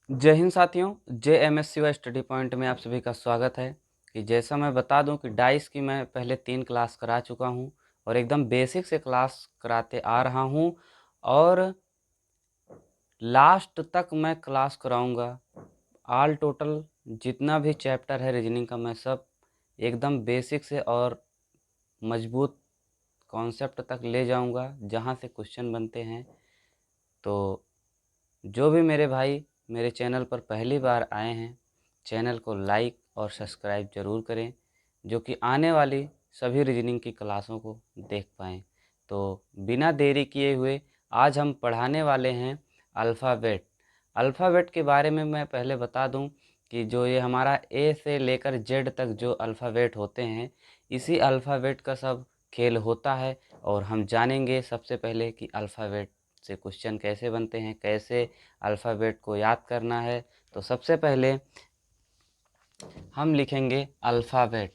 जय हिंद साथियों, JMSCY study point में आप सभी का स्वागत है। कि जैसा मैं बता दूं कि डाइस की मैं पहले 3 क्लास करा चुका हूं और एकदम बेसिक से क्लास कराते आ रहा हूं और लास्ट तक मैं क्लास कराऊंगा। ऑल टोटल जितना भी चैप्टर है रीजनिंग का मैं सब एकदम बेसिक से और मजबूत कॉन्सेप्ट तक ले जाऊंगा जहां से क्वेश्चन बनते हैं। तो जो भी मेरे भाई मेरे चैनल पर पहली बार आए हैं, चैनल को लाइक और सब्सक्राइब ज़रूर करें, जो कि आने वाली सभी रीजनिंग की क्लासों को देख पाएँ। तो बिना देरी किए हुए आज हम पढ़ाने वाले हैं अल्फ़ाबेट। अल्फ़ाबेट के बारे में मैं पहले बता दूं कि जो ये हमारा ए से लेकर जेड तक जो अल्फ़ाबेट होते हैं, इसी अल्फ़ाबेट का सब खेल होता है। और हम जानेंगे सबसे पहले कि अल्फ़ाबेट से क्वेश्चन कैसे बनते हैं, कैसे अल्फ़ाबेट को याद करना है। तो सबसे पहले हम लिखेंगे अल्फ़ाबेट।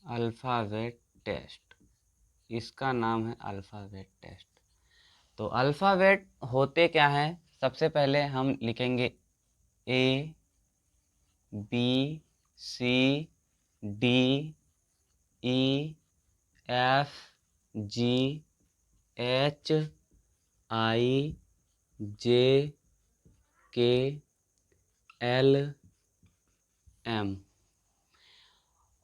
अल्फ़ाबेट टेस्ट, इसका नाम है अल्फ़ाबेट टेस्ट। तो अल्फ़ाबेट होते क्या हैं? सबसे पहले हम लिखेंगे A B C D E F G H I J K L M,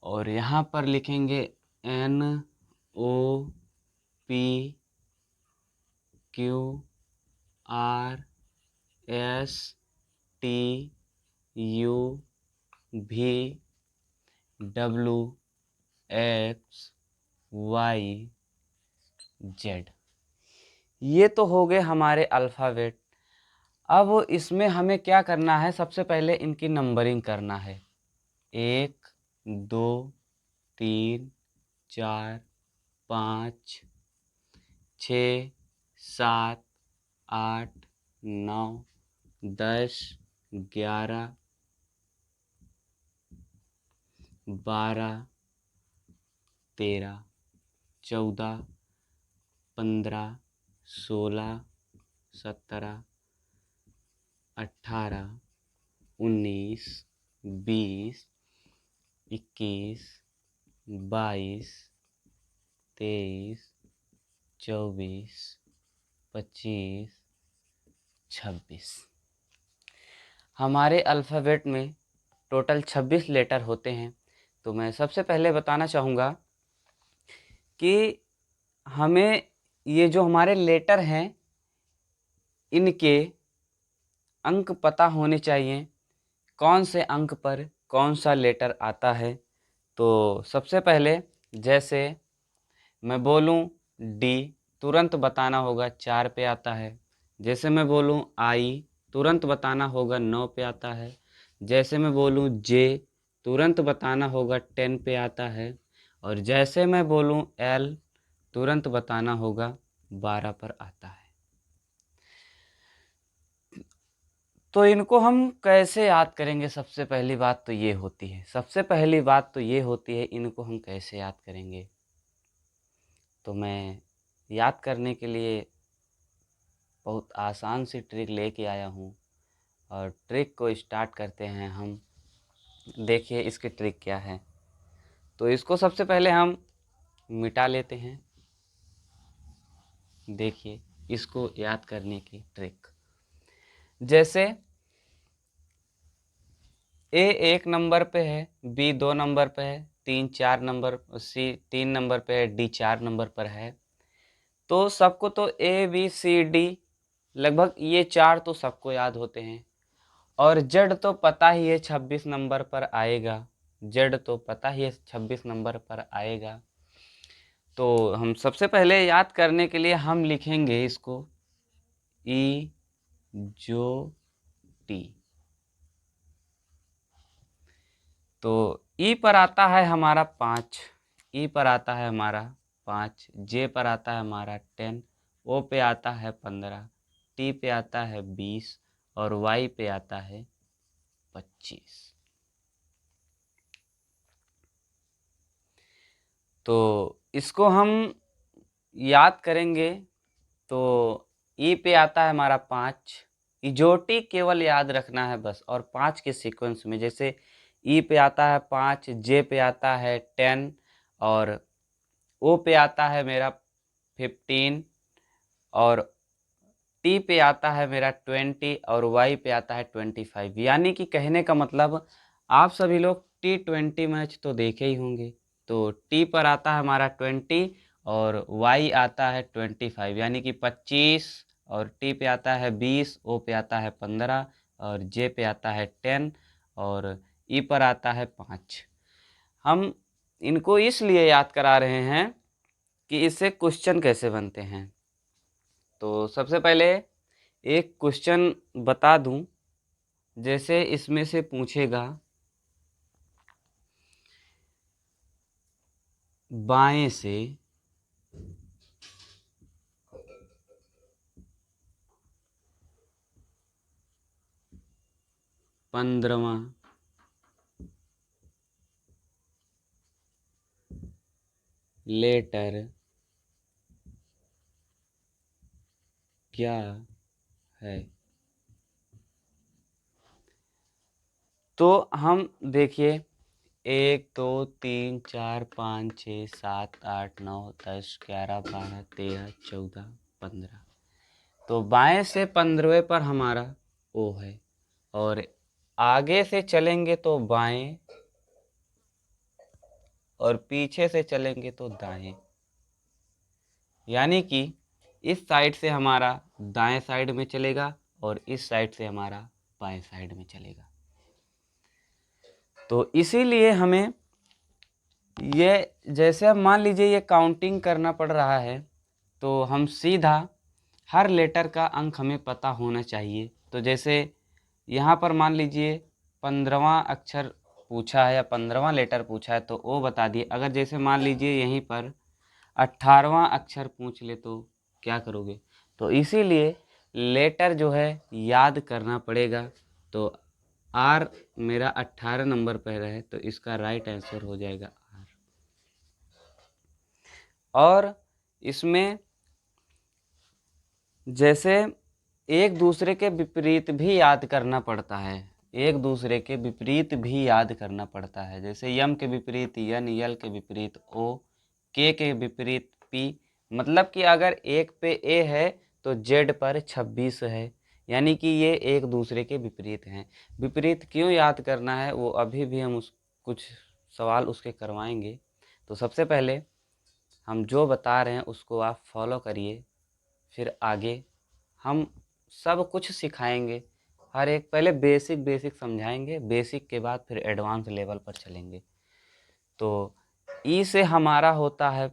और यहाँ पर लिखेंगे N O P Q R S T U V W X Y Z. ये तो हो गए हमारे अल्फ़ाबेट। अब इसमें हमें क्या करना है? सबसे पहले इनकी नंबरिंग करना है। 1 2 3 4 5 6 7 8 9 10 11 12 13 14 15 16 17 18 19 20 21 22 23 24 25 26। हमारे अल्फ़ाबेट में टोटल 26 लेटर होते हैं। तो मैं सबसे पहले बताना चाहूँगा कि हमें ये जो हमारे लेटर हैं, इनके अंक पता होने चाहिए, कौन से अंक पर कौन सा लेटर आता है। तो सबसे पहले जैसे मैं बोलूँ डी, तुरंत बताना होगा 4 पे आता है। जैसे मैं बोलूँ आई, तुरंत बताना होगा 9 पे आता है। जैसे मैं बोलूँ जे, तुरंत बताना होगा 10 पे आता है। और जैसे मैं बोलूँ एल, तुरंत बताना होगा 12 पर आता है। तो इनको हम कैसे याद करेंगे? सबसे पहली बात तो ये होती है, इनको हम कैसे याद करेंगे। तो मैं याद करने के लिए बहुत आसान सी ट्रिक लेके आया हूँ और ट्रिक को स्टार्ट करते हैं हम। देखिए इसकी ट्रिक क्या है। तो इसको सबसे पहले हम मिटा लेते हैं। देखिए इसको याद करने की ट्रिक, जैसे ए 1 नंबर पे है, बी 2 नंबर पे है, सी 3 नंबर पे है, डी 4 नंबर पर है। तो सबको तो ए बी सी डी लगभग ये 4 तो सबको याद होते हैं। और जेड तो पता ही है 26 नंबर पर आएगा। जेड तो पता ही है 26 नंबर पर आएगा। तो हम सबसे पहले याद करने के लिए हम लिखेंगे इसको ई जो टी। तो ई पर आता है हमारा 5, ई पर आता है हमारा 5, जे पर आता है हमारा 10, ओ पे आता है 15, टी पे आता है 20 और वाई पे आता है 25। तो इसको हम याद करेंगे तो ई पे आता है हमारा 5, इजोटी केवल याद रखना है बस, और 5 के सीक्वेंस में, जैसे ई पे आता है 5, जे पे आता है 10, और ओ पे आता है मेरा 15, और टी पे आता है मेरा 20, और वाई पे आता है 25। यानी कि कहने का मतलब आप सभी लोग T20 मैच तो देखे ही होंगे। तो टी पर आता है हमारा 20 और वाई आता है 25, यानी कि 25, और टी पे आता है 20, ओ पे आता है 15, और जे पे आता है 10, और ई पर आता है 5। हम इनको इसलिए याद करा रहे हैं कि इससे क्वेश्चन कैसे बनते हैं। तो सबसे पहले एक क्वेश्चन बता दूं, जैसे इसमें से पूछेगा बाएं से 15वां लेटर क्या है। तो हम देखिए 1 2 3 4 5 6 7 8 9 10 11 12 13 14 15। तो बाएं से 15वें पर हमारा ओ है, और आगे से चलेंगे तो बाएं, और पीछे से चलेंगे तो दाएं। यानी कि इस साइड से हमारा दाएं साइड में चलेगा, और इस साइड से हमारा बाएं साइड में चलेगा। तो इसीलिए हमें ये, जैसे अब मान लीजिए ये काउंटिंग करना पड़ रहा है, तो हम सीधा हर लेटर का अंक हमें पता होना चाहिए। तो जैसे यहाँ पर मान लीजिए 15वां अक्षर पूछा है या 15वां लेटर पूछा है, तो ओ बता दिए। अगर जैसे मान लीजिए यहीं पर 18वां अक्षर पूछ ले तो क्या करोगे। तो इसीलिए लेटर जो है याद करना पड़ेगा। तो आर मेरा 18 नंबर पर है, तो इसका राइट आंसर हो जाएगा आर। और इसमें जैसे एक दूसरे के विपरीत भी याद करना पड़ता है, एक दूसरे के विपरीत भी याद करना पड़ता है। जैसे यम के विपरीत यन, यल के विपरीत ओ, के विपरीत पी। मतलब कि अगर एक पे ए है तो जेड पर 26 है, यानी कि ये एक दूसरे के विपरीत हैं। विपरीत क्यों याद करना है वो अभी भी हम कुछ सवाल उसके करवाएंगे। तो सबसे पहले हम जो बता रहे हैं उसको आप फॉलो करिए, फिर आगे हम सब कुछ सिखाएंगे। हर एक पहले बेसिक बेसिक समझाएंगे, बेसिक के बाद फिर एडवांस लेवल पर चलेंगे। तो ई से हमारा होता है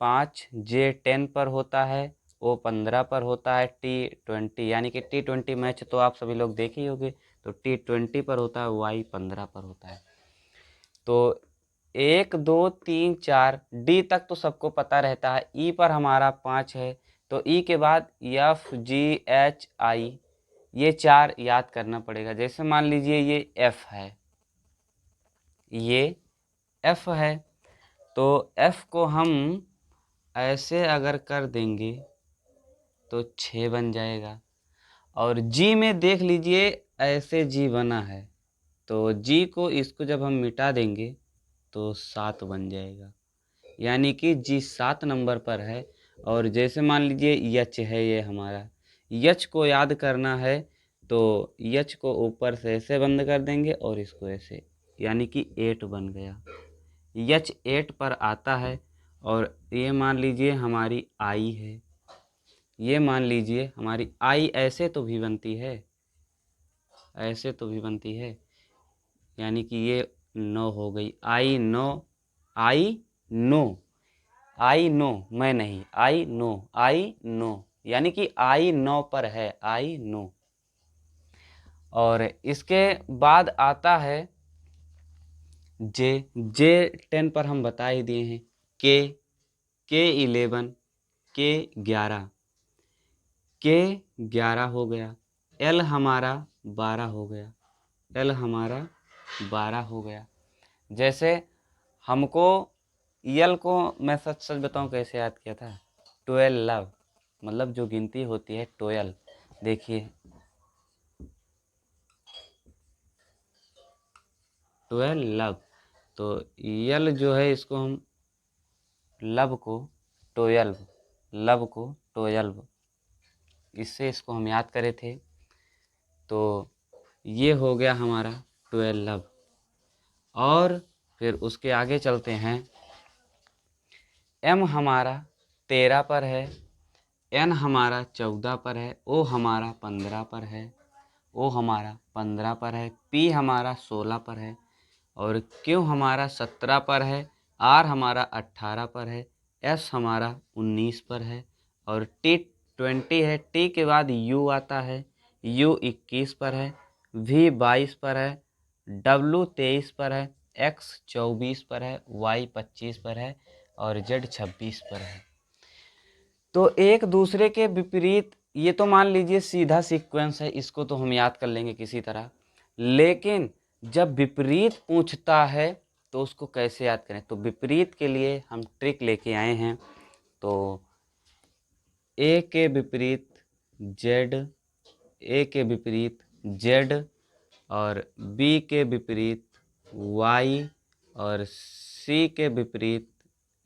5, जे 10 पर होता है, ओ 15 पर होता है, T20 यानी कि T20 मैच तो आप सभी लोग देखे ही होंगे। तो T20 पर होता है, वाई 15 पर होता है। तो 1 2 3 4 डी तक तो सबको पता रहता है। ई पर हमारा 5 है, तो ई के बाद एफ जी एच आई, ये 4 याद करना पड़ेगा। जैसे मान लीजिए ये एफ है, ये एफ है, तो एफ को हम ऐसे अगर कर देंगे तो 6 बन जाएगा। और जी में देख लीजिए ऐसे जी बना है, तो जी को इसको जब हम मिटा देंगे तो 7 बन जाएगा, यानी कि जी 7 नंबर पर है। और जैसे मान लीजिए यच है, ये हमारा यच को याद करना है, तो यच को ऊपर से ऐसे बंद कर देंगे और इसको ऐसे, यानी कि 8 बन गया। यच 8 पर आता है। और ये मान लीजिए हमारी आई है, ये मान लीजिए हमारी आई ऐसे तो भी बनती है, ऐसे तो भी बनती है, यानी कि ये 9 हो गई। आई 9, आई नो, आई नो, मैं नहीं, आई नो, आई नो, यानी कि आई 9 पर है, आई नो। और इसके बाद आता है जे, जे 10 पर हम बता ही दिए हैं। के 11, के 11, के 11 हो गया। एल हमारा 12 हो गया, एल हमारा 12 हो गया। जैसे हमको यल को मैं सच सच बताऊं कैसे याद किया था, 12, मतलब जो गिनती होती है 12। देखिए 12, तो यल जो है इसको हम लब को 12, लब को 12, इससे इसको हम याद करे थे। तो ये हो गया हमारा 12। और फिर उसके आगे चलते हैं। एम हमारा 13 पर है, एन हमारा 14 पर है, ओ हमारा 15 पर है, ओ हमारा 15 पर है, पी हमारा 16 पर है, और क्यू हमारा 17 पर है, आर हमारा 18 पर है, एस हमारा 19 पर है, और टी 20 है। टी के बाद यू आता है, यू 21 पर है, वी 22 पर है, डब्लू 23 पर है, एक्स 24 पर है, वाई 25 पर है, और जेड 26 पर है। तो एक दूसरे के विपरीत, ये तो मान लीजिए सीधा सीक्वेंस है, इसको तो हम याद कर लेंगे किसी तरह। लेकिन जब विपरीत पूछता है तो उसको कैसे याद करें, तो विपरीत के लिए हम ट्रिक लेके आए हैं। तो ए के विपरीत जेड, ए के विपरीत जेड, और बी के विपरीत वाई, और सी के विपरीत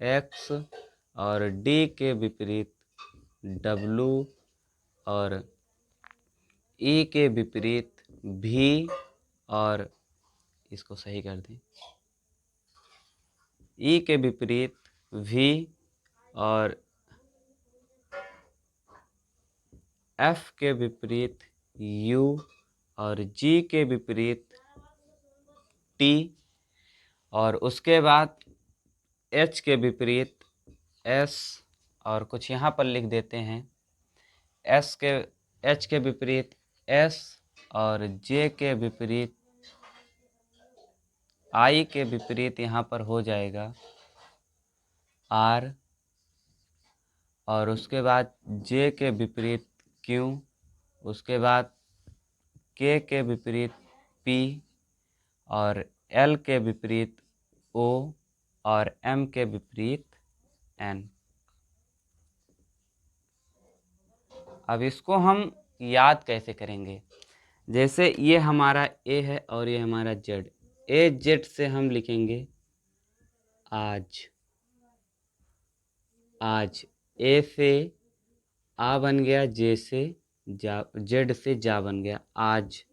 एक्स, और डी के विपरीत डब्लू, और ई के विपरीत भी, और इसको सही कर दें, ई के विपरीत भी, और एफ के विपरीत यू, और जी के विपरीत टी, और उसके बाद एच के विपरीत एस, और कुछ यहाँ पर लिख देते हैं, एच के विपरीत एस, और जे के विपरीत आई के विपरीत यहाँ पर हो जाएगा आर, और उसके बाद जे के विपरीत क्यू, उसके बाद के विपरीत पी, और एल के विपरीत ओ, और एम के विपरीत एन। अब इसको हम याद कैसे करेंगे, जैसे ये हमारा ए है और ये हमारा जेड, ए जेड से हम लिखेंगे आज, आज। ए से आ बन गया, जे से जा, जेड से जा बन गया आज।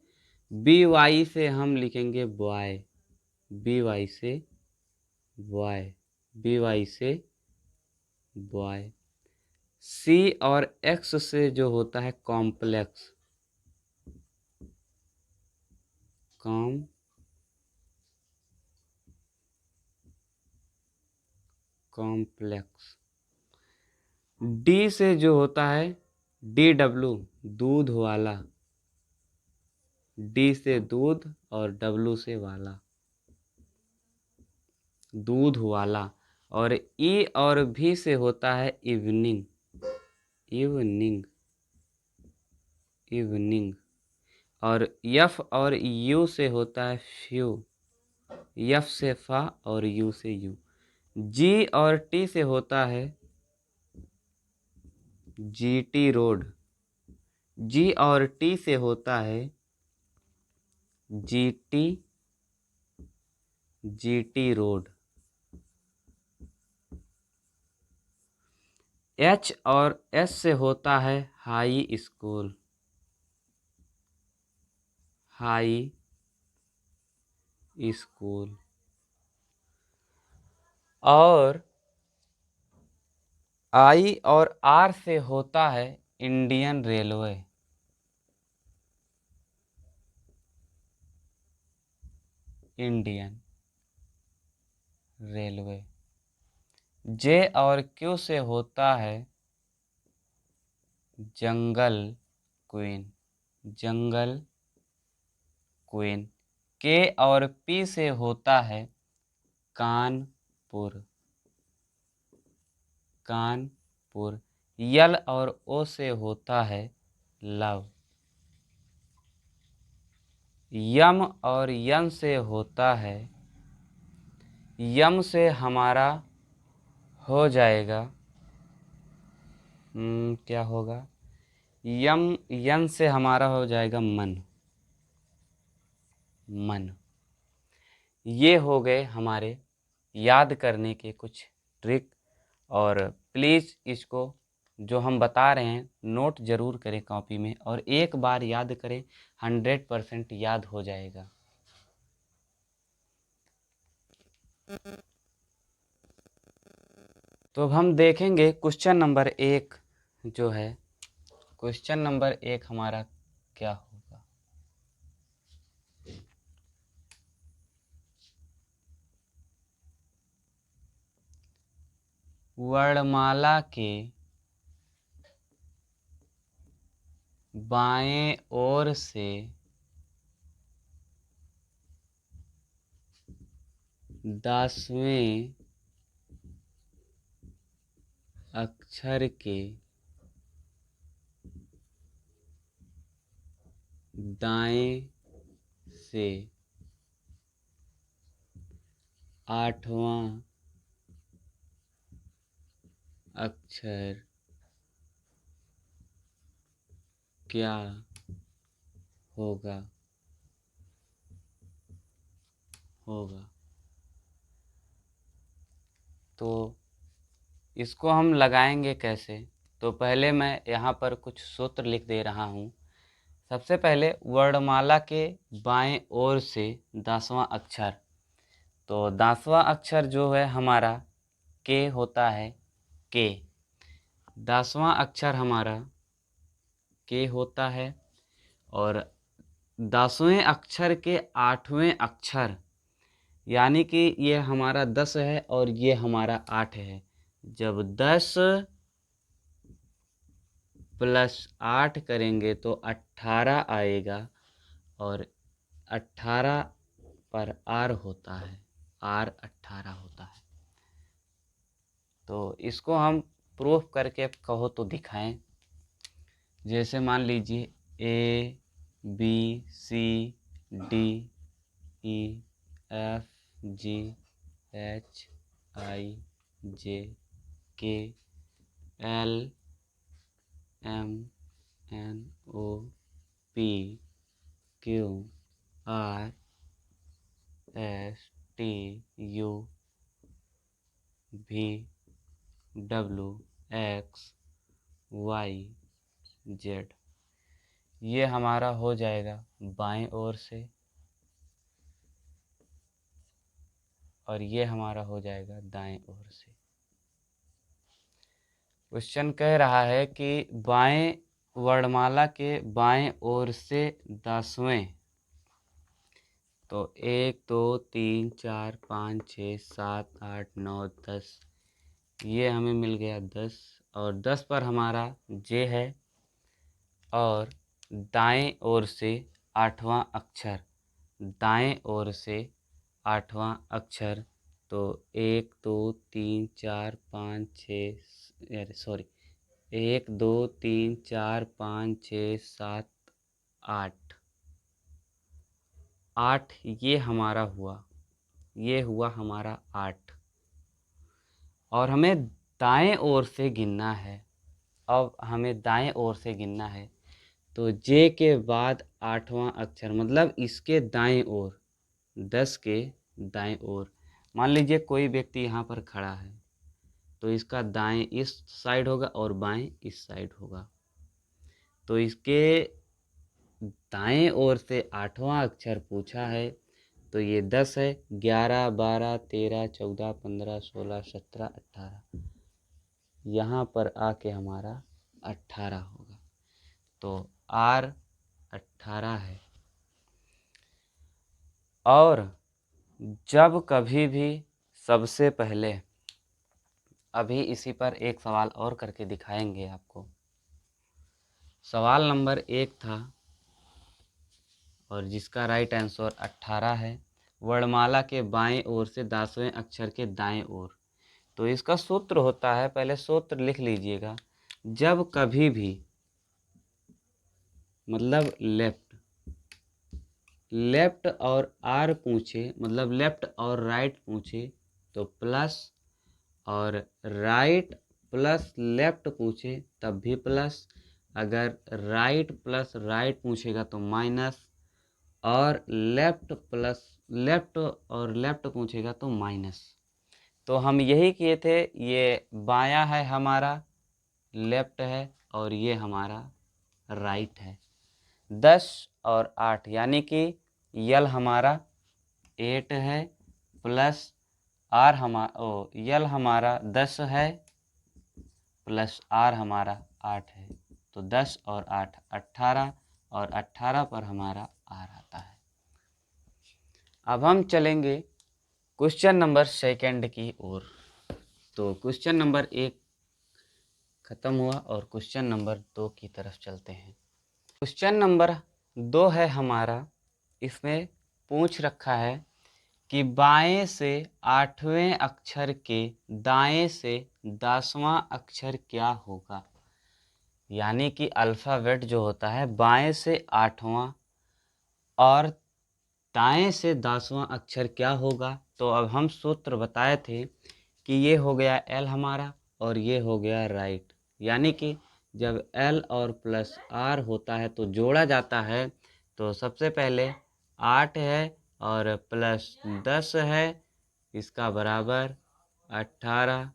बी वाई से हम लिखेंगे बॉय, बी वाई से बॉय, बी वाई से बॉय। सी और एक्स से जो होता है कॉम्प्लेक्स, कॉम्प्लेक्स। डी से जो होता है डी डब्लू, दूध वाला, डी से दूध और डब्लू से वाला, दूध वाला। और ई और भी से होता है इवनिंग, इवनिंग, इवनिंग। और यफ और यू से होता है फ्यू, यफ से फा और यू से यू। जी और टी से होता है जीटी रोड, जी और टी से होता है जीटी, जीटी रोड। एच और एस से होता है हाई स्कूल, हाई स्कूल। और आई और आर से होता है इंडियन रेलवे, इंडियन रेलवे। जे और क्यू से होता है जंगल क्वीन, जंगल क्वीन। के और पी से होता है कानपुर, कानपुर। यल और ओ से होता है लव। यम और यन से होता है, यम से हमारा हो जाएगा। क्या होगा? यम, यन से हमारा हो जाएगा मन। मन। ये हो गए हमारे याद करने के कुछ ट्रिक। और प्लीज़ इसको जो हम बता रहे हैं नोट ज़रूर करें कॉपी में, और एक बार याद करें, 100% याद हो जाएगा। तो अब हम देखेंगे क्वेश्चन नंबर 1 जो है। क्वेश्चन नंबर 1 हमारा क्या होगा? वर्णमाला के बाएं ओर से 10वें अक्षर के दाएं से 8वां अक्षर क्या होगा? होगा। तो इसको हम लगाएंगे कैसे? तो पहले मैं यहाँ पर कुछ सूत्र लिख दे रहा हूँ। सबसे पहले वर्णमाला के बाएं ओर से 10वां अक्षर। तो 10वां अक्षर जो है हमारा के होता है। के 10वां अक्षर हमारा के होता है। और 10वें अक्षर के 8वें अक्षर, यानी कि ये हमारा 10 है और ये हमारा 8 है। जब 10 प्लस 8 करेंगे तो 18 आएगा। और 18 पर आर होता है। आर 18 होता है। तो इसको हम प्रूफ करके कहो तो दिखाएं। जैसे मान लीजिए A B C D E F G H I J K L M N O P Q R S T U V W X Y Z. ये हमारा हो जाएगा बाएं ओर से, और ये हमारा हो जाएगा दाएं ओर से। क्वेश्चन कह रहा है कि बाएं वर्णमाला के बाएं ओर से 10वें। तो 1 2 3 4 5 6 7 8 9 10, ये हमें मिल गया 10। और 10 पर हमारा जे है। और दाएं ओर से 8वां अक्षर, दाएं ओर से 8वां अक्षर। तो 1 2 3 4 5 6, अरे सॉरी, 1 2 3 4 5 6 7 8। 8 ये हमारा हुआ। ये हुआ हमारा 8। और हमें दाएं ओर से गिनना है। अब हमें दाएं ओर से गिनना है। तो जे के बाद 8वां अक्षर, मतलब इसके दाएं ओर, 10 के दाएं ओर। मान लीजिए कोई व्यक्ति यहाँ पर खड़ा है, तो इसका दाएं इस साइड होगा और बाएं इस साइड होगा। तो इसके दाएं ओर से 8वां अक्षर पूछा है। तो ये 10 है, 11 12 13 14 15 16 17 18। यहाँ पर आके हमारा 18 होगा। तो आर 18 है। और जब कभी भी सबसे पहले, अभी इसी पर एक सवाल और करके दिखाएंगे आपको। सवाल नंबर 1 था और जिसका राइट आंसर 18 है। वर्णमाला के बाएं ओर से 10वें अक्षर के दाएं ओर। तो इसका सूत्र होता है, पहले सूत्र लिख लीजिएगा। जब कभी भी, मतलब लेफ्ट, लेफ्ट और आर पूछे, मतलब लेफ्ट और राइट पूछे, तो प्लस और राइट प्लस लेफ्ट पूछे तब भी प्लस, अगर राइट प्लस राइट पूछेगा तो माइनस, और लेफ्ट और लेफ्ट पूछेगा तो माइनस। तो हम यही किए थे, ये बायां है हमारा, लेफ्ट है, और ये हमारा राइट है। 10 और 8 यानी कि यल हमारा 8 है, प्लस यल हमारा 10 है, प्लस आर हमारा 8 है। तो 10 और 8 18, और 18 पर हमारा आर आता है। अब हम चलेंगे क्वेश्चन नंबर सेकंड की ओर। तो क्वेश्चन नंबर 1 खत्म हुआ और क्वेश्चन नंबर 2 की तरफ चलते हैं। क्वेश्चन नंबर 2 है हमारा, इसमें पूछ रखा है कि बाएं से 8वें अक्षर के दाएं से 10वां अक्षर क्या होगा। यानी कि अल्फ़ाबेट जो होता है बाएं से 8वां और दाएं से 10वां अक्षर क्या होगा। तो अब हम सूत्र बताए थे कि ये हो गया एल हमारा और ये हो गया राइट। यानी कि जब एल और प्लस आर होता है तो जोड़ा जाता है, तो सबसे पहले 8 है और प्लस 10 है, इसका बराबर 18,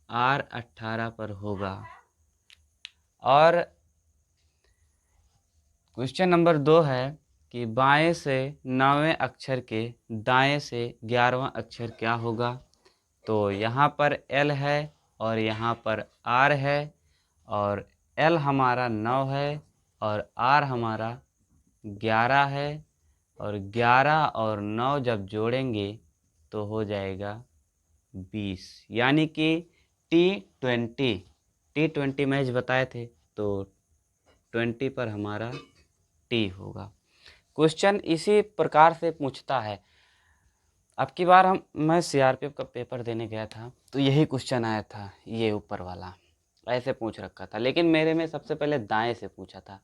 आर 18 पर होगा। और क्वेश्चन नंबर 2 है कि बाएं से 9वें अक्षर के दाएं से 11वां अक्षर क्या होगा। तो यहाँ पर एल है और यहाँ पर आर है, और एल हमारा 9 है और आर हमारा 11 है, और 11 और 9 जब जोड़ेंगे तो हो जाएगा 20। यानी कि T20 मैच बताए थे, तो 20 पर हमारा टी होगा। क्वेश्चन इसी प्रकार से पूछता है। अब की बार मैं सीआरपीएफ का पेपर देने गया था तो यही क्वेश्चन आया था, ये ऊपर वाला ऐसे पूछ रखा था, लेकिन मेरे में सबसे पहले दाएं से पूछा था।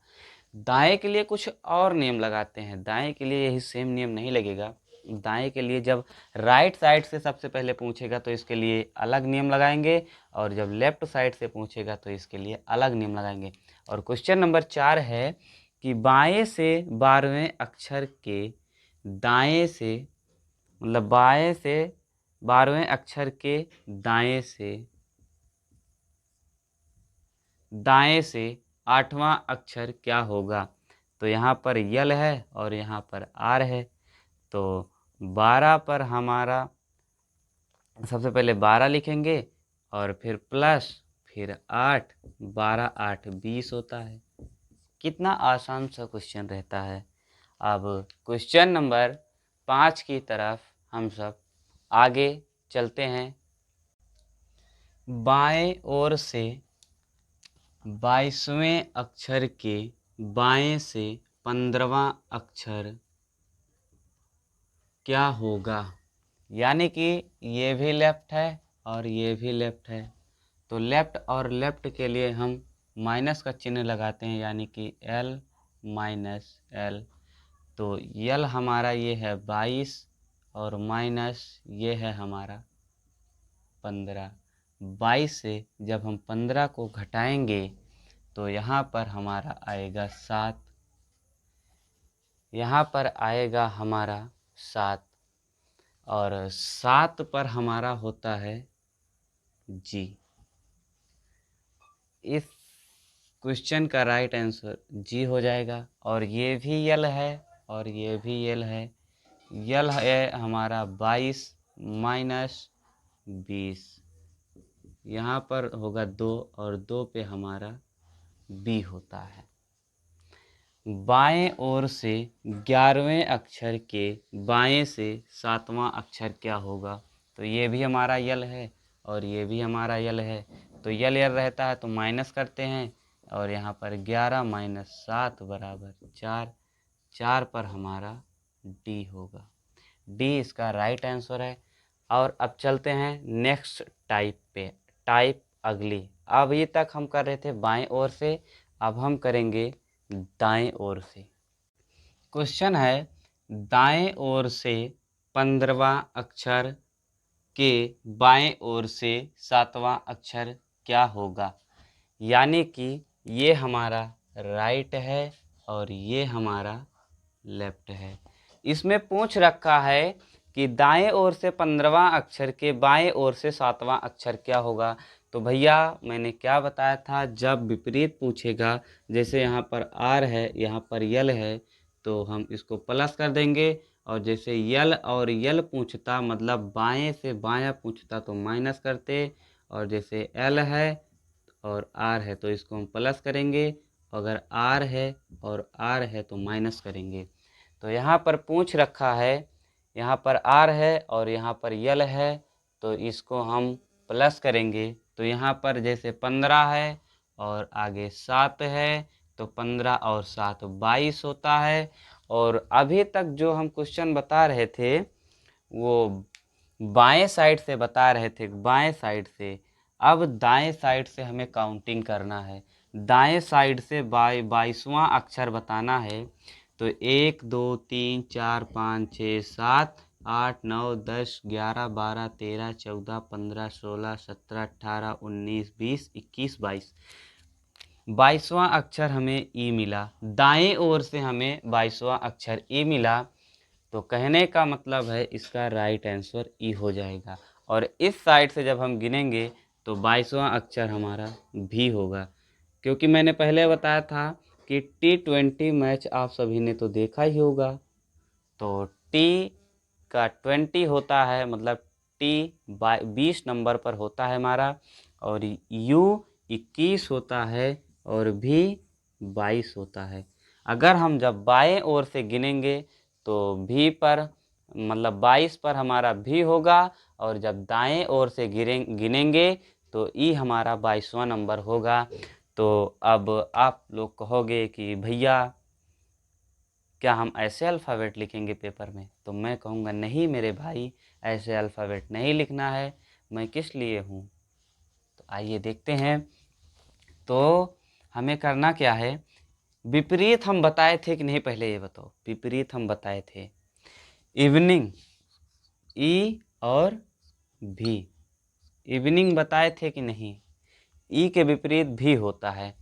दाएं के लिए कुछ और नियम लगाते हैं, दाएं के लिए यही सेम नियम नहीं लगेगा। दाएं के लिए जब राइट साइड से सबसे पहले पूछेगा तो इसके लिए अलग नियम लगाएंगे, और जब लेफ्ट साइड से पूछेगा तो इसके लिए अलग नियम लगाएंगे। और क्वेश्चन नंबर 4 है कि बाएं से 12वें अक्षर के दाएं से, मतलब बाएं से 12वें अक्षर के दाएं से 8वां अक्षर क्या होगा। तो यहाँ पर यल है और यहाँ पर आर है। तो 12 पर हमारा सबसे पहले 12 लिखेंगे और फिर प्लस, फिर 8, 12 8 20 होता है। कितना आसान सा क्वेश्चन रहता है। अब क्वेश्चन नंबर 5 की तरफ हम सब आगे चलते हैं। बाएं ओर से 22वें अक्षर के बाएं से 15वां अक्षर क्या होगा। यानी कि ये भी लेफ्ट है और ये भी लेफ्ट है, तो लेफ्ट और लेफ्ट के लिए हम माइनस का चिन्ह लगाते हैं, यानी कि एल माइनस एल। तो यल हमारा ये है 22 और माइनस ये है हमारा 15। 22 से जब हम 15 को घटाएंगे तो यहाँ पर हमारा आएगा 7, यहाँ पर आएगा हमारा 7, और 7 पर हमारा होता है जी। इस क्वेश्चन का राइट आंसर जी हो जाएगा। और ये भी यल है और ये भी यल है। यल है हमारा 22 माइनस 20, यहाँ पर होगा 2 और 2 पे हमारा बी होता है। बाएं ओर से 11वें अक्षर के बाएं से 7वां अक्षर क्या होगा। तो ये भी हमारा यल है और ये भी हमारा यल है, तो यल यल रहता है तो माइनस करते हैं, और यहाँ पर 11 माइनस 7 बराबर 4। 4 पर हमारा डी होगा। डी इसका राइट आंसर है। और अब चलते हैं नेक्स्ट टाइप पे, टाइप अगली। अब ये तक हम कर रहे थे बाएं ओर से, अब हम करेंगे दाएं ओर से। क्वेश्चन है दाएं ओर से 15वां अक्षर के बाएं ओर से 7वां अक्षर क्या होगा। यानी कि ये हमारा राइट है और ये हमारा लेफ्ट है। इसमें पूछ रखा है कि दाएं ओर से 15वां अक्षर के बाएं ओर से 7वां अक्षर क्या होगा। तो भैया मैंने क्या बताया था, जब विपरीत पूछेगा, जैसे यहाँ पर आर है, यहाँ पर यल है, तो हम इसको प्लस कर देंगे। और जैसे यल और यल पूछता, मतलब बाएं से बायां पूछता, तो माइनस करते। और जैसे एल है और आर है तो इसको हम प्लस करेंगे, अगर आर है और आर है तो माइनस करेंगे। तो यहाँ पर पूछ रखा है, यहाँ पर आर है और यहाँ पर यल है, तो इसको हम प्लस करेंगे। तो यहाँ पर जैसे 15 है और आगे 7 है, तो 15 और 7 22 होता है। और अभी तक जो हम क्वेश्चन बता रहे थे वो बाएं साइड से बता रहे थे, बाएं साइड से। अब दाएं साइड से हमें काउंटिंग करना है। दाएं साइड से 22वां अक्षर बताना है। तो 1 2 3 4 5 6 7 8 9 10 11 12 13 14 15 16 17 18 19 20 21 22। 22वां अक्षर हमें ई मिला, दाएं ओर से हमें 22वां अक्षर ई मिला। तो कहने का मतलब है इसका राइट आंसर ई हो जाएगा। और इस साइड से जब हम गिनेंगे तो 22वां अक्षर हमारा भी होगा, क्योंकि मैंने पहले बताया था कि T20 मैच आप सभी ने तो देखा ही होगा। तो T का 20 होता है, मतलब T 20 नंबर पर होता है हमारा, और U 21 होता है और भी 22 होता है। अगर हम जब बाएं ओर से गिनेंगे तो भी पर, मतलब 22 पर हमारा भी होगा, और जब दाएं ओर से गिनेंगे तो ई हमारा 22वां नंबर होगा। तो अब आप लोग कहोगे कि भैया क्या हम ऐसे अल्फ़ाबेट लिखेंगे पेपर में? तो मैं कहूँगा नहीं मेरे भाई, ऐसे अल्फ़ाबेट नहीं लिखना है, मैं किस लिए हूँ। तो आइए देखते हैं। तो हमें करना क्या है, विपरीत हम बताए थे कि नहीं, पहले ये बताओ। विपरीत हम बताए थे इवनिंग, ई और भी। इवनिंग बताए थे कि नहीं। ई के विपरीत भी होता है,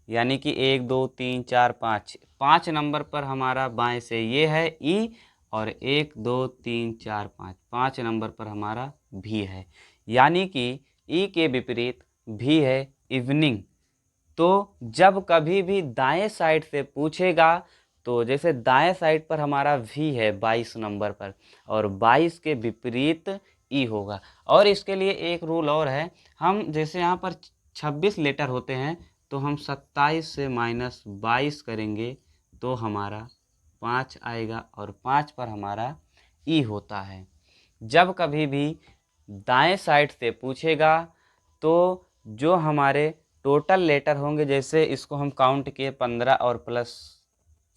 यानी कि 1 2 3 4 5, 5 नंबर पर हमारा बाएं से ये है ई, और 1 2 3 4 5, 5 नंबर पर हमारा भी है, यानी कि ई के विपरीत भी है इवनिंग। तो जब कभी भी दाएं साइड से पूछेगा, तो जैसे दाएं साइड पर हमारा भी है 22 नंबर पर, और 22 के विपरीत ई होगा। और इसके लिए एक रूल और है, हम जैसे यहाँ पर 26 लेटर होते हैं, तो हम 27 से -22 करेंगे तो हमारा 5 आएगा, और 5 पर हमारा ई होता है। जब कभी भी दाएं साइड से पूछेगा तो जो हमारे टोटल लेटर होंगे, जैसे इसको हम काउंट किए 15 और प्लस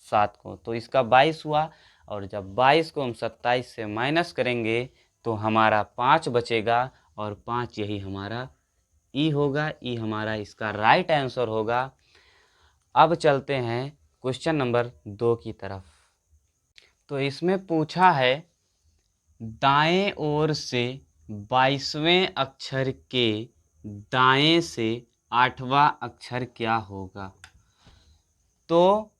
7 को, तो इसका 22 हुआ। और जब 22 को हम 27 से माइनस करेंगे तो हमारा 5 बचेगा, और 5 यही हमारा ई होगा। ई हमारा इसका राइट आंसर होगा। अब चलते हैं क्वेश्चन नंबर 2 की तरफ। तो इसमें पूछा है दाएं ओर से 22वें अक्षर के दाएं से 8वां अक्षर क्या होगा। तो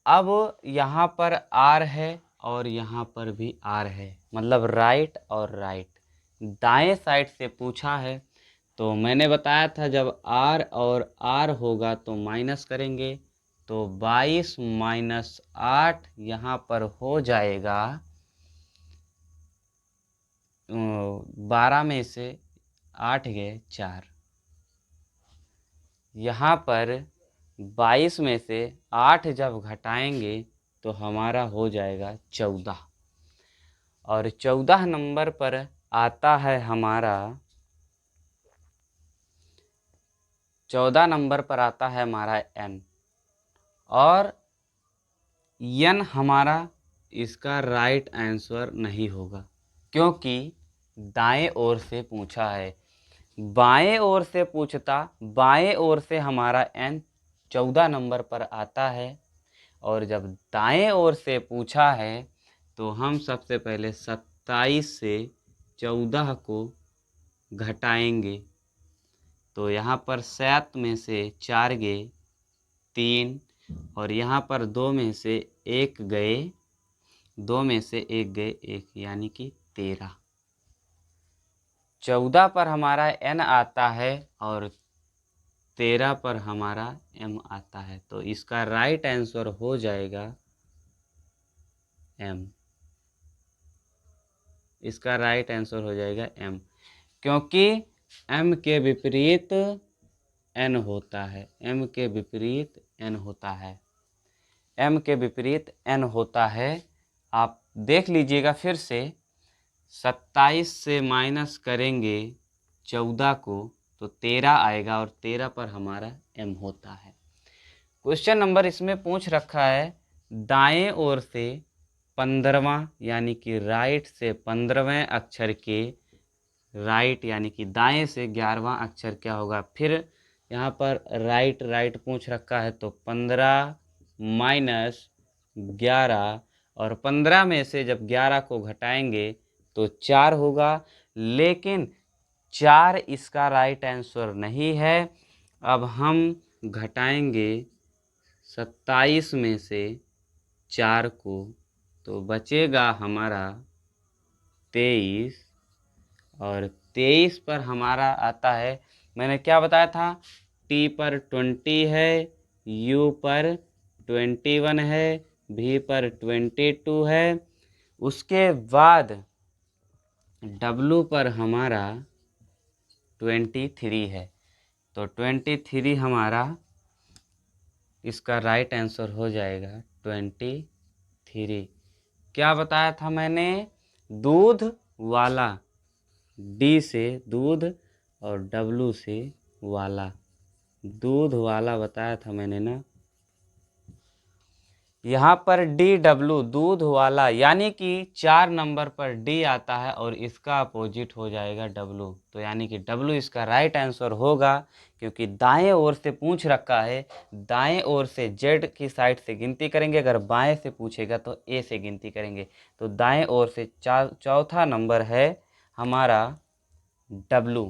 अब यहाँ पर आर है और यहाँ पर भी आर है, मतलब राइट और राइट। दाएं साइड से पूछा है, तो मैंने बताया था जब आर और आर होगा तो माइनस करेंगे। तो 22 माइनस 8 यहाँ पर हो जाएगा 12 में से 8 गए 4। यहाँ पर 22 में से 8 जब घटाएंगे तो हमारा हो जाएगा 14, और 14 नंबर पर आता है हमारा, 14 नंबर पर आता है हमारा एन, और एन हमारा इसका राइट आंसर नहीं होगा, क्योंकि दाएं ओर से पूछा है। बाएं ओर से पूछता, बाएं ओर से हमारा एन 14 नंबर पर आता है, और जब दाएं ओर से पूछा है तो हम सबसे पहले 27 से 14 को घटाएंगे तो यहाँ पर 7 में से 4 गए 3 और यहाँ पर 2 में से 1 गए 2 में से 1 गए 1 यानी कि 13। 14 पर हमारा n आता है और 13 पर हमारा m आता है, तो इसका राइट आंसर हो जाएगा m। इसका राइट आंसर हो जाएगा m, क्योंकि m के विपरीत n होता है। m के विपरीत n होता है। m के विपरीत n होता है। आप देख लीजिएगा फिर से, 27 से माइनस करेंगे 14 को तो 13 आएगा और 13 पर हमारा m होता है। क्वेश्चन नंबर इसमें पूछ रखा है, दाएं ओर से 15वां यानी कि राइट से 15वें अक्षर के राइट यानी कि दाएं से 11वां अक्षर क्या होगा। फिर यहाँ पर राइट पूछ रखा है, तो 15 माइनस 11 और 15 में से जब 11 को घटाएंगे तो 4 होगा, लेकिन 4 इसका राइट आंसर नहीं है। अब हम घटाएंगे 27 में से 4 को तो बचेगा हमारा 23 और 23 पर हमारा आता है, मैंने क्या बताया था, T पर 20 है, U पर 21 है, V पर 22 है, उसके बाद W पर हमारा 23 है। तो 23 हमारा इसका राइट आंसर हो जाएगा 23। क्या बताया था मैंने, दूध वाला, D से दूध और W से वाला, दूध वाला बताया था मैंने ना। यहाँ पर DW दूध वाला यानी कि 4 नंबर पर D आता है और इसका अपोजिट हो जाएगा W, तो यानी कि W इसका राइट आंसर होगा, क्योंकि दाएं ओर से पूछ रखा है। दाएं ओर से Z की साइड से गिनती करेंगे, अगर बाएं से पूछेगा तो A से गिनती करेंगे। तो दाएं ओर से चौथा नंबर है हमारा W।